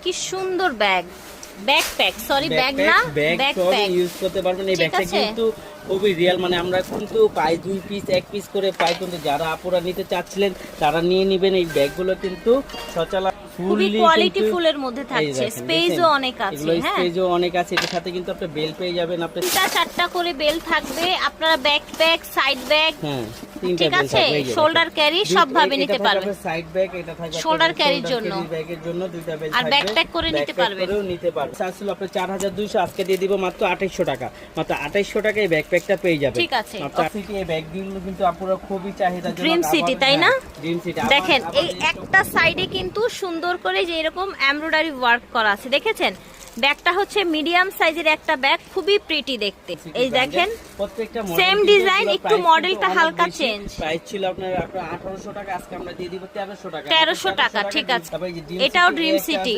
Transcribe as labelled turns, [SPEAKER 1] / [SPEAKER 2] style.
[SPEAKER 1] কি সুন্দর bag, backpack, sorry bag না, ব্যাকপ্যাক
[SPEAKER 2] ইউজ করতে পারবেন। এই ব্যাগটা কিন্তু খুবই রিয়েল, মানে আমরা কিন্তু পাই 2 পিস 1 পিস করে পাই, কিন্তু যারা আপুরা নিতে চাচ্ছিলেন তারা নিয়ে নেবেন। এই ব্যাগগুলো কিন্তু সচরাচর
[SPEAKER 1] খুবই কোয়ালিটি ফুলের মধ্যে থাকছে, স্পেসও অনেক আছে। হ্যাঁ,
[SPEAKER 2] স্পেসও অনেক আছে। এর সাথে কিন্তু আপনি বেল পেয়ে যাবেন, আপনি
[SPEAKER 1] 3-4টা করে বেল থাকবে। আপনারা ব্যাকপ্যাক, সাইড ব্যাগ,
[SPEAKER 2] হ্যাঁ
[SPEAKER 1] ঠিক আছে, শোল্ডার ক্যারি সব ভাবে নিতে পারবেন।
[SPEAKER 2] সাইড ব্যাগ এটা থাকবে
[SPEAKER 1] শোল্ডার ক্যারির জন্য,
[SPEAKER 2] ব্যাগের জন্য দুইটা বেল
[SPEAKER 1] আর ব্যাকপ্যাক করে নিতে পারবেন।
[SPEAKER 2] করেও নিতে পারবেন। আসলে আপনি 4200, আজকে দিয়ে দিব মাত্র 2800 টাকা। মাত্র 2800 টাকায় এই ব্যাকপ্যাকটা পেয়ে যাবেন।
[SPEAKER 1] ঠিক আছে।
[SPEAKER 2] আপনার সিটি এই ব্যাগগুলো কিন্তু আপুরা খুবই চাহিদা।
[SPEAKER 1] ড্রিম সিটি, তাই না?
[SPEAKER 2] ড্রিম সিটি
[SPEAKER 1] দেখেন এই একটা সাইডে কিন্তু সুন্দর করে যে এরকম এমব্রয়ডারি ওয়ার্ক করা আছে, দেখেছেন? ব্যাগটা হচ্ছে মিডিয়াম সাইজের একটা ব্যাগ, খুবই প্রিটি দেখতে। এই দেখেন
[SPEAKER 2] প্রত্যেকটা
[SPEAKER 1] সেম ডিজাইন, একটু মডেলটা হালকা চেঞ্জ।
[SPEAKER 2] প্রাইস ছিল আপনার 1800 টাকা, আজকে আমরা দিয়ে দিব 1300 টাকা।
[SPEAKER 1] 1300 টাকা, ঠিক আছে। এটাও ড্রিম সিটি।